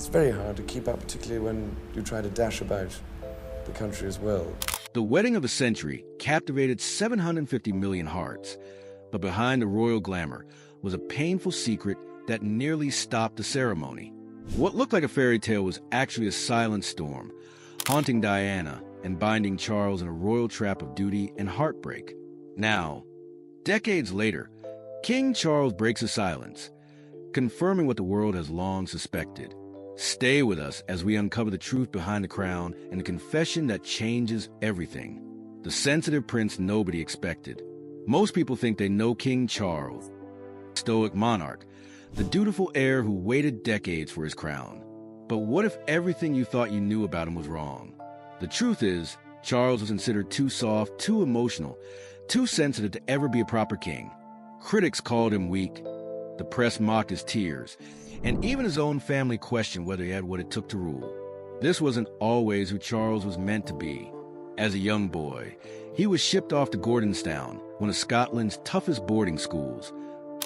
It's very hard to keep up, particularly when you try to dash about the country as well. The wedding of the century captivated 750 million hearts, but behind the royal glamour was a painful secret that nearly stopped the ceremony. What looked like a fairy tale was actually a silent storm, haunting Diana and binding Charles in a royal trap of duty and heartbreak. Now, decades later, King Charles breaks the silence, confirming what the world has long suspected. Stay with us as we uncover the truth behind the crown and the confession that changes everything. The sensitive prince nobody expected. Most people think they know King Charles, stoic monarch, the dutiful heir who waited decades for his crown. But what if everything you thought you knew about him was wrong? The truth is, Charles was considered too soft, too emotional, too sensitive to ever be a proper king. Critics called him weak. The press mocked his tears, and even his own family questioned whether he had what it took to rule. This wasn't always who Charles was meant to be. As a young boy, he was shipped off to Gordonstoun, one of Scotland's toughest boarding schools,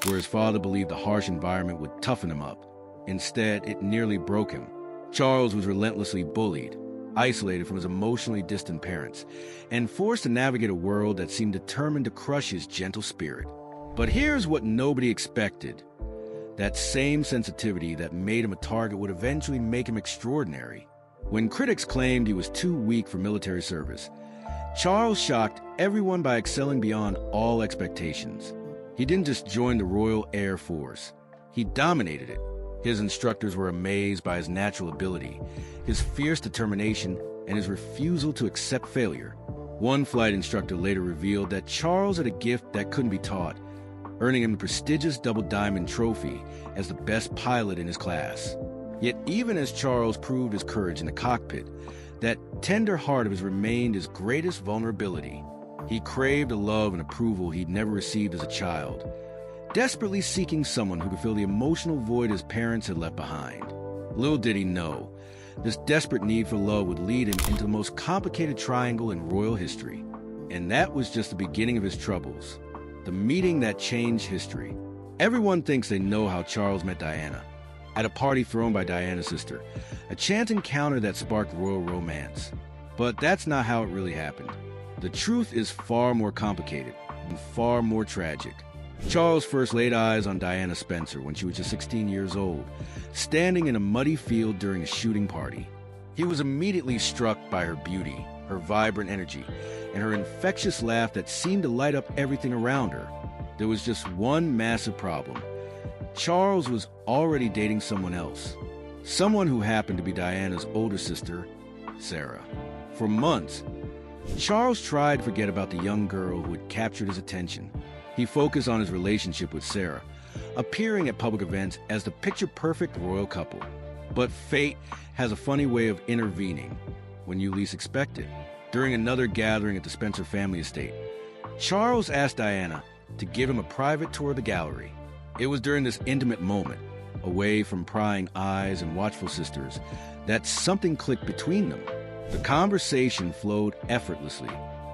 where his father believed the harsh environment would toughen him up. Instead, it nearly broke him. Charles was relentlessly bullied, isolated from his emotionally distant parents, and forced to navigate a world that seemed determined to crush his gentle spirit. But here's what nobody expected. That same sensitivity that made him a target would eventually make him extraordinary. When critics claimed he was too weak for military service, Charles shocked everyone by excelling beyond all expectations. He didn't just join the Royal Air Force, he dominated it. His instructors were amazed by his natural ability, his fierce determination, and his refusal to accept failure. One flight instructor later revealed that Charles had a gift that couldn't be taught, earning him the prestigious Double Diamond Trophy as the best pilot in his class. Yet even as Charles proved his courage in the cockpit, that tender heart of his remained his greatest vulnerability. He craved the love and approval he'd never received as a child, desperately seeking someone who could fill the emotional void his parents had left behind. Little did he know, this desperate need for love would lead him into the most complicated triangle in royal history. And that was just the beginning of his troubles. The meeting that changed history. Everyone thinks they know how Charles met Diana. At a party thrown by Diana's sister, a chance encounter that sparked royal romance. But that's not how it really happened. The truth is far more complicated and far more tragic. Charles first laid eyes on Diana Spencer when she was just 16 years old, standing in a muddy field during a shooting party. He was immediately struck by her beauty, her vibrant energy, and her infectious laugh that seemed to light up everything around her. There was just one massive problem. Charles was already dating someone else. Someone who happened to be Diana's older sister, Sarah. For months, Charles tried to forget about the young girl who had captured his attention. He focused on his relationship with Sarah, appearing at public events as the picture-perfect royal couple. But fate has a funny way of intervening when you least expect it. During another gathering at the Spencer family estate, Charles asked Diana to give him a private tour of the gallery. It was during this intimate moment, away from prying eyes and watchful sisters, that something clicked between them. The conversation flowed effortlessly.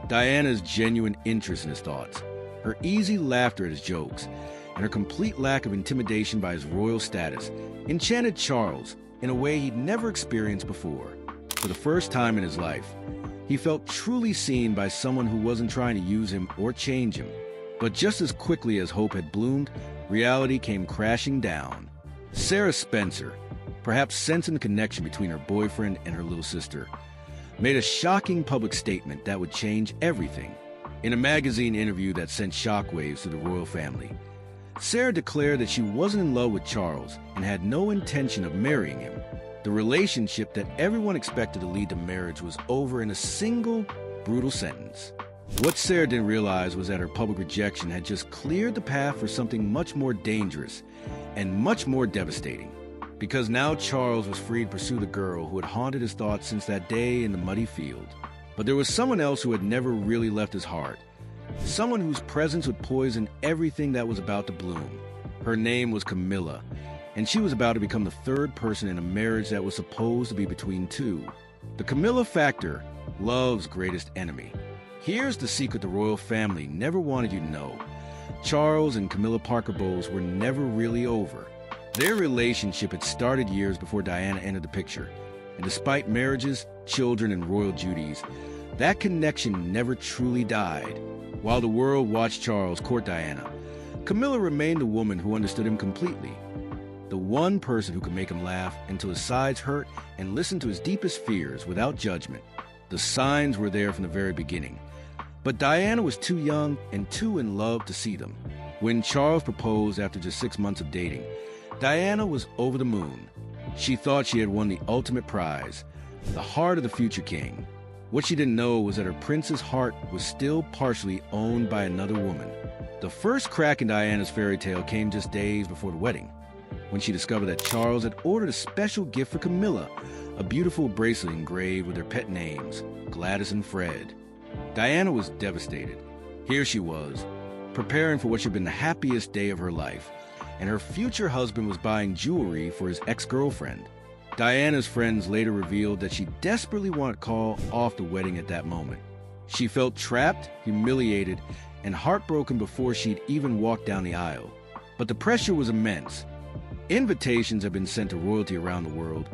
Diana's genuine interest in his thoughts, her easy laughter at his jokes, and her complete lack of intimidation by his royal status enchanted Charles in a way he'd never experienced before. For the first time in his life, he felt truly seen by someone who wasn't trying to use him or change him. But just as quickly as hope had bloomed, reality came crashing down. Sarah Spencer, perhaps sensing the connection between her boyfriend and her little sister, made a shocking public statement that would change everything. In a magazine interview that sent shockwaves through the royal family, Sarah declared that she wasn't in love with Charles and had no intention of marrying him. The relationship that everyone expected to lead to marriage was over in a single, brutal sentence. What Sarah didn't realize was that her public rejection had just cleared the path for something much more dangerous and much more devastating. Because now Charles was free to pursue the girl who had haunted his thoughts since that day in the muddy field. But there was someone else who had never really left his heart. Someone whose presence would poison everything that was about to bloom. Her name was Camilla, and she was about to become the third person in a marriage that was supposed to be between two. The Camilla factor, love's greatest enemy. Here's the secret the royal family never wanted you to know. Charles and Camilla Parker Bowles were never really over. Their relationship had started years before Diana entered the picture, and despite marriages, children, and royal duties, that connection never truly died. While the world watched Charles court Diana, Camilla remained the woman who understood him completely. The one person who could make him laugh until his sides hurt and listen to his deepest fears without judgment. The signs were there from the very beginning, but Diana was too young and too in love to see them. When Charles proposed after just 6 months of dating, Diana was over the moon. She thought she had won the ultimate prize, the heart of the future king. What she didn't know was that her prince's heart was still partially owned by another woman. The first crack in Diana's fairy tale came just days before the wedding, when she discovered that Charles had ordered a special gift for Camilla, a beautiful bracelet engraved with their pet names, Gladys and Fred. Diana was devastated. Here she was, preparing for what should have been the happiest day of her life, and her future husband was buying jewelry for his ex-girlfriend. Diana's friends later revealed that she desperately wanted to call off the wedding at that moment. She felt trapped, humiliated, and heartbroken before she'd even walked down the aisle. But the pressure was immense. Invitations had been sent to royalty around the world.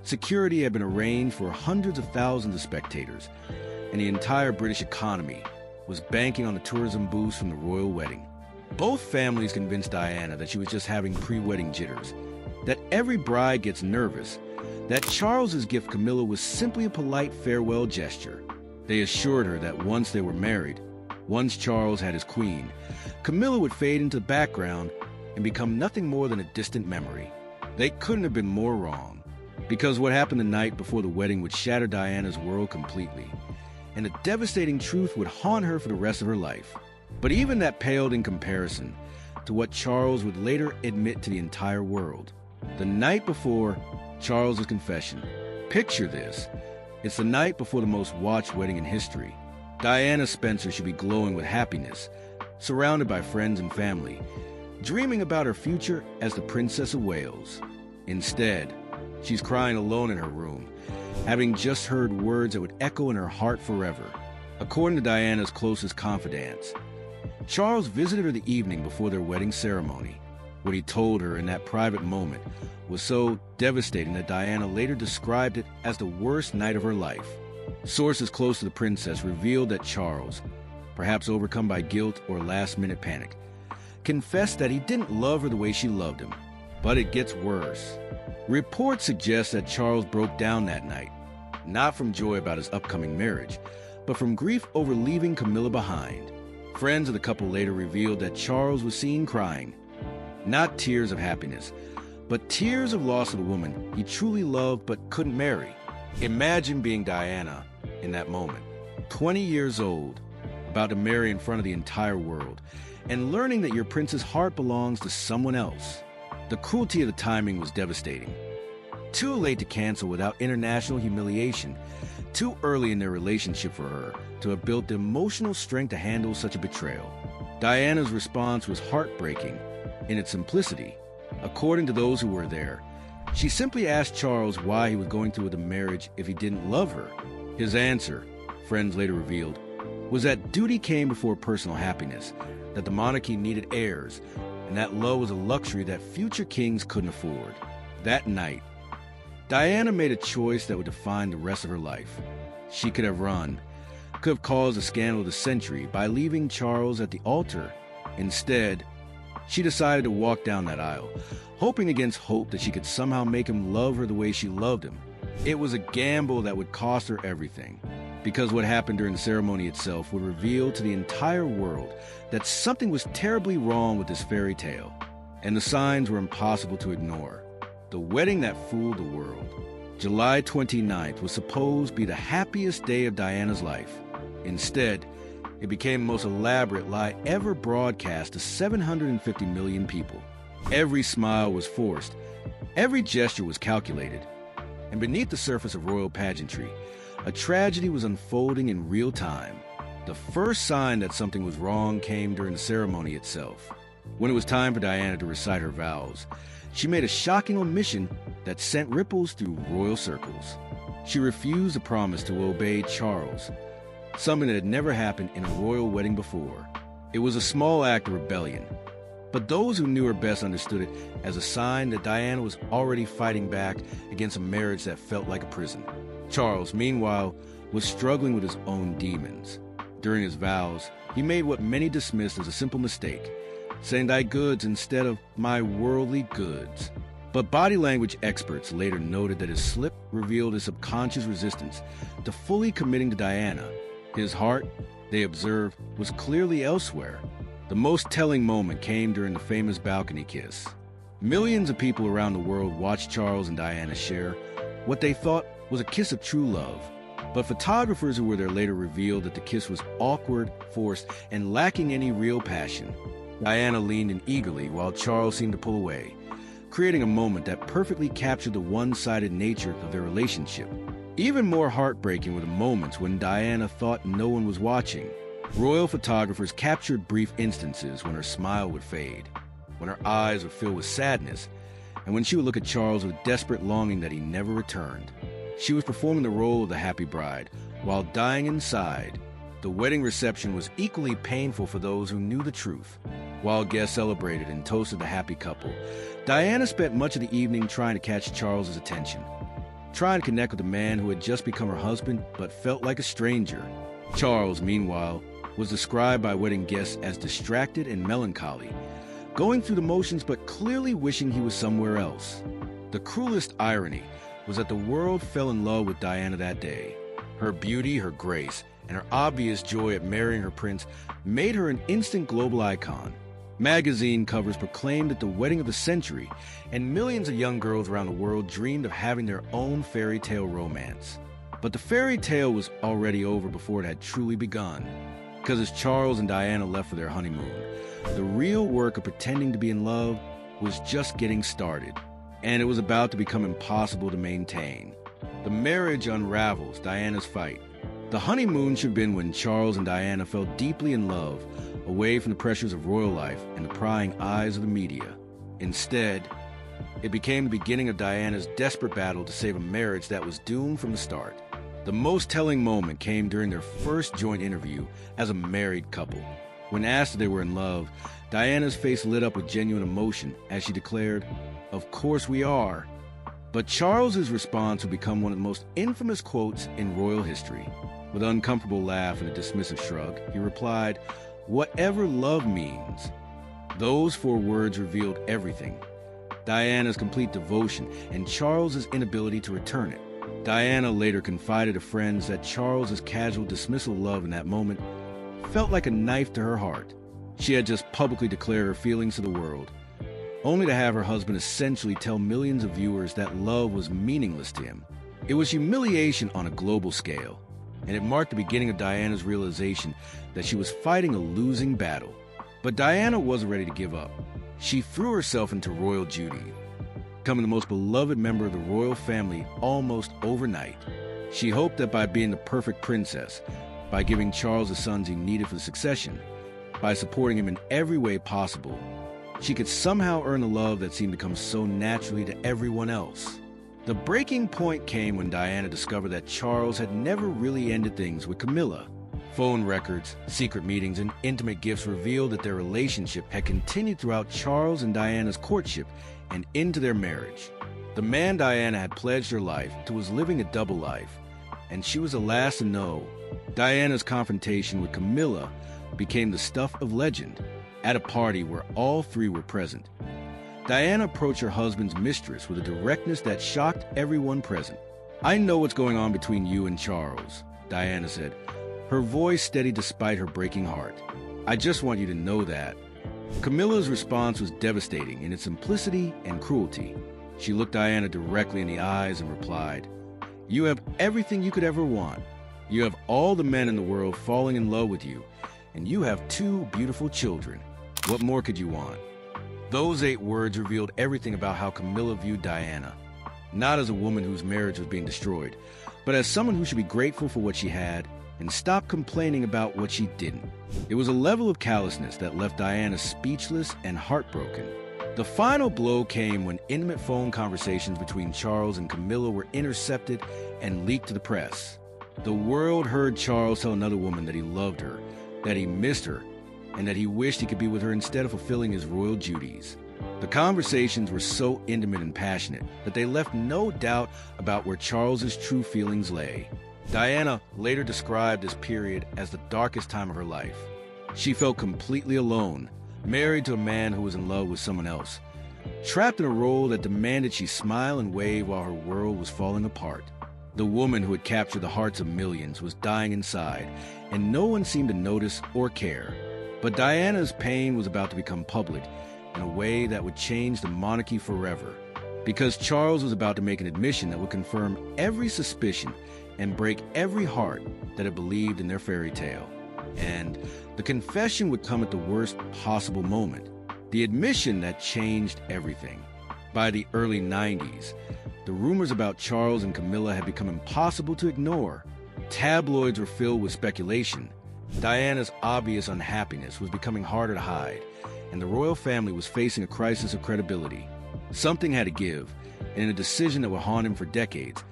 Security had been arranged for hundreds of thousands of spectators, and the entire British economy was banking on the tourism boost from the royal wedding. Both families convinced Diana that she was just having pre-wedding jitters, that every bride gets nervous, that Charles's gift Camilla was simply a polite farewell gesture. They assured her that once they were married, once Charles had his queen, Camilla would fade into the background and become nothing more than a distant memory. They couldn't have been more wrong, because what happened the night before the wedding would shatter Diana's world completely, and a devastating truth would haunt her for the rest of her life. But even that paled in comparison to what Charles would later admit to the entire world. The night before Charles's confession. Picture this. It's the night before the most watched wedding in history. Diana Spencer should be glowing with happiness, surrounded by friends and family, dreaming about her future as the Princess of Wales. Instead, she's crying alone in her room, having just heard words that would echo in her heart forever. According to Diana's closest confidants, Charles visited her the evening before their wedding ceremony. What he told her in that private moment was so devastating that Diana later described it as the worst night of her life. Sources close to the princess revealed that Charles, perhaps overcome by guilt or last-minute panic, confessed that he didn't love her the way she loved him. But it gets worse. Reports suggest that Charles broke down that night, not from joy about his upcoming marriage, but from grief over leaving Camilla behind. Friends of the couple later revealed that Charles was seen crying, not tears of happiness, but tears of loss of the woman he truly loved but couldn't marry. Imagine being Diana in that moment, 20 years old, about to marry in front of the entire world, and learning that your prince's heart belongs to someone else. The cruelty of the timing was devastating. Too late to cancel without international humiliation, too early in their relationship for her to have built the emotional strength to handle such a betrayal. Diana's response was heartbreaking in its simplicity. According to those who were there, she simply asked Charles why he was going through with the marriage if he didn't love her. His answer, friends later revealed, was that duty came before personal happiness, that the monarchy needed heirs, and that love was a luxury that future kings couldn't afford. That night, Diana made a choice that would define the rest of her life. She could have run, could have caused a scandal of the century by leaving Charles at the altar. Instead, she decided to walk down that aisle, hoping against hope that she could somehow make him love her the way she loved him. It was a gamble that would cost her everything, because what happened during the ceremony itself would reveal to the entire world that something was terribly wrong with this fairy tale, and the signs were impossible to ignore. The wedding that fooled the world. July 29th was supposed to be the happiest day of Diana's life. Instead, it became the most elaborate lie ever broadcast to 750 million people. Every smile was forced, every gesture was calculated, and beneath the surface of royal pageantry, a tragedy was unfolding in real time. The first sign that something was wrong came during the ceremony itself. When it was time for Diana to recite her vows, she made a shocking omission that sent ripples through royal circles. She refused a promise to obey Charles, something that had never happened in a royal wedding before. It was a small act of rebellion, But those who knew her best understood it as a sign that Diana was already fighting back against a marriage that felt like a prison. Charles, meanwhile, was struggling with his own demons. During his vows, he made what many dismissed as a simple mistake, saying thy goods instead of my worldly goods. But body language experts later noted that his slip revealed his subconscious resistance to fully committing to Diana. His heart, they observed, was clearly elsewhere. The most telling moment came during the famous balcony kiss. Millions of people around the world watched Charles and Diana share what they thought was a kiss of true love. But photographers who were there later revealed that the kiss was awkward, forced, and lacking any real passion. Diana leaned in eagerly while Charles seemed to pull away, creating a moment that perfectly captured the one-sided nature of their relationship. Even more heartbreaking were the moments when Diana thought no one was watching. Royal photographers captured brief instances when her smile would fade, when her eyes would fill with sadness, and when she would look at Charles with desperate longing that he never returned. She was performing the role of the happy bride, while dying inside. The wedding reception was equally painful for those who knew the truth. While guests celebrated and toasted the happy couple, Diana spent much of the evening trying to catch Charles's attention, trying to connect with a man who had just become her husband but felt like a stranger. Charles, meanwhile, was described by wedding guests as distracted and melancholy, going through the motions but clearly wishing he was somewhere else. The cruelest irony was that the world fell in love with Diana that day. Her beauty, her grace, and her obvious joy at marrying her prince made her an instant global icon. Magazine covers proclaimed it the wedding of the century, and millions of young girls around the world dreamed of having their own fairy tale romance. But the fairy tale was already over before it had truly begun, because as Charles and Diana left for their honeymoon, the real work of pretending to be in love was just getting started, and it was about to become impossible to maintain. The marriage unravels Diana's fight. The honeymoon should have been when Charles and Diana fell deeply in love, away from the pressures of royal life and the prying eyes of the media. Instead, it became the beginning of Diana's desperate battle to save a marriage that was doomed from the start. The most telling moment came during their first joint interview as a married couple. When asked if they were in love, Diana's face lit up with genuine emotion as she declared, "Of course we are." But Charles's response would become one of the most infamous quotes in royal history. With an uncomfortable laugh and a dismissive shrug, he replied, "Whatever love means." Those 4 words revealed everything: Diana's complete devotion and Charles's inability to return it. Diana later confided to friends that Charles's casual dismissal of love in that moment felt like a knife to her heart. She had just publicly declared her feelings to the world, only to have her husband essentially tell millions of viewers that love was meaningless to him. It was humiliation on a global scale, and it marked the beginning of Diana's realization that she was fighting a losing battle. But Diana wasn't ready to give up. She threw herself into royal duty, becoming the most beloved member of the royal family almost overnight. She hoped that by being the perfect princess, by giving Charles the sons he needed for the succession, by supporting him in every way possible, she could somehow earn the love that seemed to come so naturally to everyone else. The breaking point came when Diana discovered that Charles had never really ended things with Camilla. Phone records, secret meetings, and intimate gifts revealed that their relationship had continued throughout Charles and Diana's courtship and into their marriage. The man Diana had pledged her life to was living a double life, and she was the last to know. Diana's confrontation with Camilla became the stuff of legend at a party where all 3 were present. Diana approached her husband's mistress with a directness that shocked everyone present. "I know what's going on between you and Charles," Diana said, her voice steady despite her breaking heart. "I just want you to know that." Camilla's response was devastating in its simplicity and cruelty. She looked Diana directly in the eyes and replied, "You have everything you could ever want. You have all the men in the world falling in love with you, and you have 2 beautiful children. What more could you want?" Those 8 words revealed everything about how Camilla viewed Diana, not as a woman whose marriage was being destroyed, but as someone who should be grateful for what she had and stop complaining about what she didn't. It was a level of callousness that left Diana speechless and heartbroken. The final blow came when intimate phone conversations between Charles and Camilla were intercepted and leaked to the press. The world heard Charles tell another woman that he loved her, that he missed her, and that he wished he could be with her instead of fulfilling his royal duties. The conversations were so intimate and passionate that they left no doubt about where Charles's true feelings lay. Diana later described this period as the darkest time of her life. She felt completely alone, married to a man who was in love with someone else, trapped in a role that demanded she smile and wave while her world was falling apart. The woman who had captured the hearts of millions was dying inside, and no one seemed to notice or care. But Diana's pain was about to become public in a way that would change the monarchy forever, because Charles was about to make an admission that would confirm every suspicion and break every heart that had believed in their fairy tale. And the confession would come at the worst possible moment, the admission that changed everything. By the early 90s, the rumors about Charles and Camilla had become impossible to ignore. Tabloids were filled with speculation. Diana's obvious unhappiness was becoming harder to hide, and the royal family was facing a crisis of credibility. Something had to give, and in a decision that would haunt him for decades,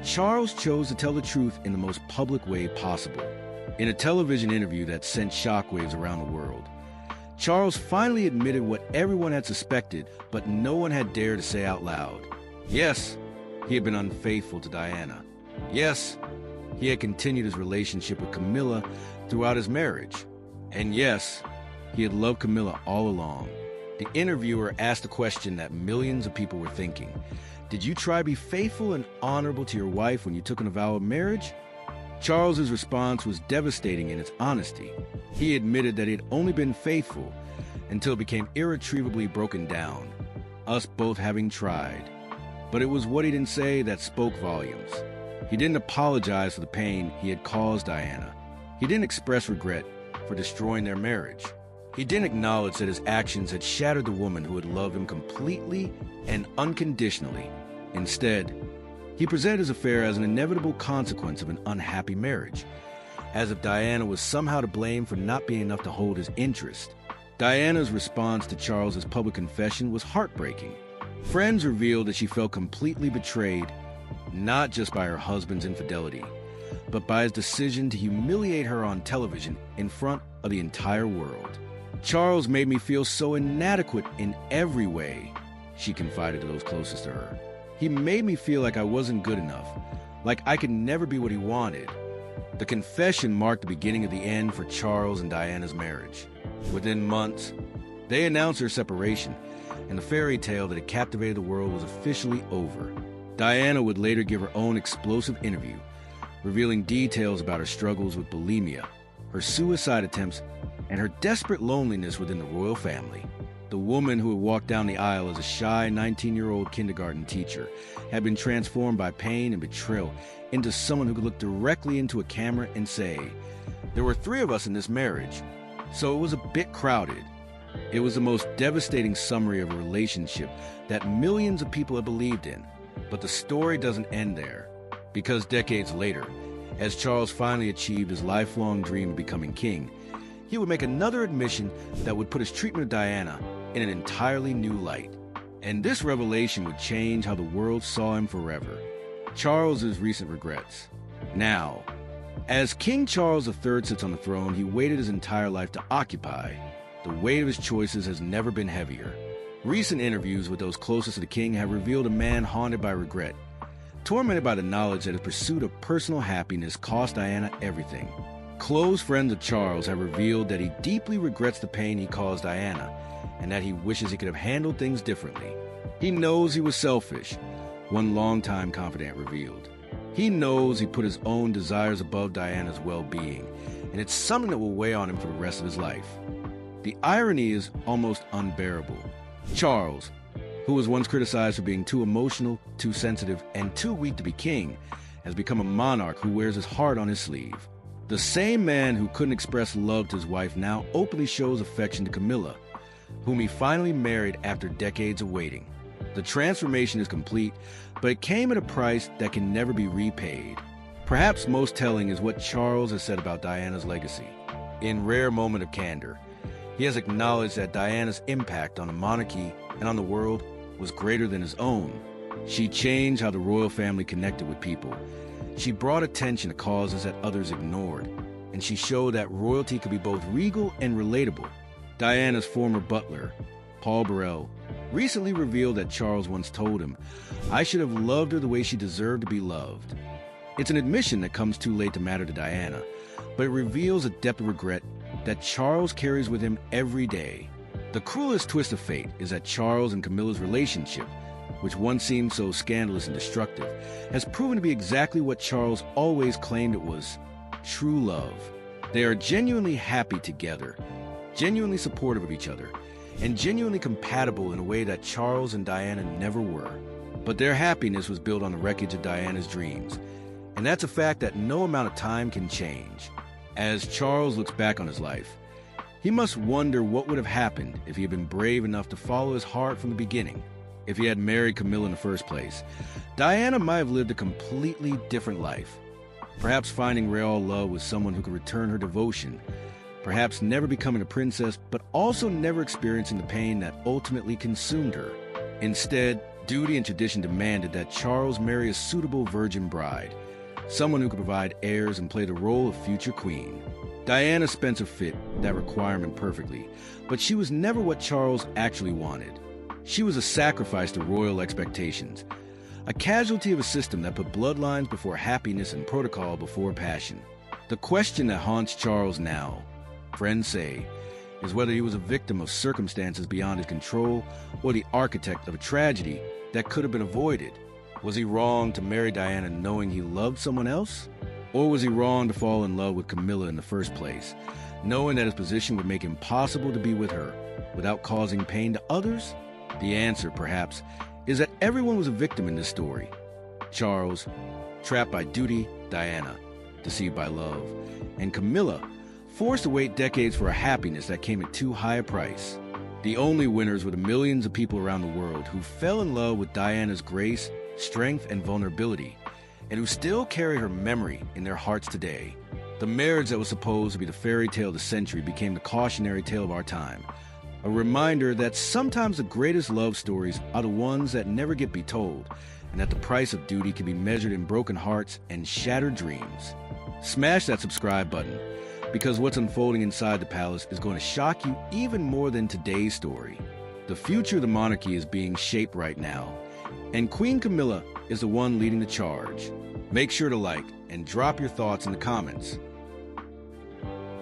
Charles chose to tell the truth in the most public way possible. In a television interview that sent shockwaves around the world, Charles finally admitted what everyone had suspected, but no one had dared to say out loud. Yes, he had been unfaithful to Diana. Yes, he had continued his relationship with Camilla throughout his marriage. And yes, he had loved Camilla all along. The interviewer asked a question that millions of people were thinking. Did you try to be faithful and honorable to your wife when you took an vow of marriage? Charles's response was devastating in its honesty. He admitted that he had only been faithful until it became irretrievably broken down, us both having tried. But it was what he didn't say that spoke volumes. He didn't apologize for the pain he had caused Diana. He didn't express regret for destroying their marriage. He didn't acknowledge that his actions had shattered the woman who had loved him completely and unconditionally. Instead, he presented his affair as an inevitable consequence of an unhappy marriage, as if Diana was somehow to blame for not being enough to hold his interest. Diana's response to Charles's public confession was heartbreaking. Friends revealed that she felt completely betrayed, not just by her husband's infidelity, but by his decision to humiliate her on television in front of the entire world. Charles made me feel so inadequate in every way, she confided to those closest to her. He made me feel like I wasn't good enough, like I could never be what he wanted. The confession marked the beginning of the end for Charles and Diana's marriage. Within months, they announced their separation, and the fairy tale that had captivated the world was officially over. Diana would later give her own explosive interview, revealing details about her struggles with bulimia, her suicide attempts, and her desperate loneliness within the royal family. The woman who had walked down the aisle as a shy 19-year-old kindergarten teacher had been transformed by pain and betrayal into someone who could look directly into a camera and say, "There were 3 of us in this marriage, so it was a bit crowded." It was the most devastating summary of a relationship that millions of people had believed in. But the story doesn't end there, because decades later, as Charles finally achieved his lifelong dream of becoming king, he would make another admission that would put his treatment of Diana in an entirely new light. And this revelation would change how the world saw him forever. Charles's recent regrets. Now, as King Charles III sits on the throne he waited his entire life to occupy, the weight of his choices has never been heavier. Recent interviews with those closest to the king have revealed a man haunted by regret, tormented by the knowledge that his pursuit of personal happiness cost Diana everything. Close friends of Charles have revealed that he deeply regrets the pain he caused Diana, and that he wishes he could have handled things differently. He knows he was selfish, one longtime confidant revealed. He knows he put his own desires above Diana's well-being, and it's something that will weigh on him for the rest of his life. The irony is almost unbearable. Charles, who was once criticized for being too emotional, too sensitive, and too weak to be king, has become a monarch who wears his heart on his sleeve. The same man who couldn't express love to his wife now openly shows affection to Camilla, whom he finally married after decades of waiting. The transformation is complete, but it came at a price that can never be repaid. Perhaps most telling is what Charles has said about Diana's legacy. In rare moment of candor, he has acknowledged that Diana's impact on the monarchy and on the world was greater than his own. She changed how the royal family connected with people. She brought attention to causes that others ignored. and she showed that royalty could be both regal and relatable. Diana's former butler, Paul Burrell, recently revealed that Charles once told him, "I should have loved her the way she deserved to be loved." It's an admission that comes too late to matter to Diana, but it reveals a depth of regret that Charles carries with him every day. The cruelest twist of fate is that Charles and Camilla's relationship, which once seemed so scandalous and destructive, has proven to be exactly what Charles always claimed it was: true love. They are genuinely happy together, genuinely supportive of each other, and genuinely compatible in a way that Charles and Diana never were. But their happiness was built on the wreckage of Diana's dreams, and that's a fact that no amount of time can change. As Charles looks back on his life, he must wonder what would have happened if he had been brave enough to follow his heart from the beginning. If he had married Camilla in the first place, Diana might have lived a completely different life. Perhaps finding real love with someone who could return her devotion. Perhaps never becoming a princess, but also never experiencing the pain that ultimately consumed her. Instead, duty and tradition demanded that Charles marry a suitable virgin bride, someone who could provide heirs and play the role of future queen. Diana Spencer fit that requirement perfectly, but she was never what Charles actually wanted. She was a sacrifice to royal expectations, a casualty of a system that put bloodlines before happiness and protocol before passion. The question that haunts Charles now, friends say, is whether he was a victim of circumstances beyond his control or the architect of a tragedy that could have been avoided. Was he wrong to marry Diana knowing he loved someone else? Or was he wrong to fall in love with Camilla in the first place, knowing that his position would make it impossible to be with her without causing pain to others? The answer, perhaps, is that everyone was a victim in this story. Charles, trapped by duty; Diana, deceived by love; and Camilla, forced to wait decades for a happiness that came at too high a price. The only winners were the millions of people around the world who fell in love with Diana's grace, strength, and vulnerability, and who still carry her memory in their hearts today. The marriage that was supposed to be the fairy tale of the century became the cautionary tale of our time, a reminder that sometimes the greatest love stories are the ones that never get be told, and that the price of duty can be measured in broken hearts and shattered dreams. Smash that subscribe button, because what's unfolding inside the palace is going to shock you even more than today's story. The future of the monarchy is being shaped right now, and Queen Camilla is the one leading the charge. Make sure to like and drop your thoughts in the comments.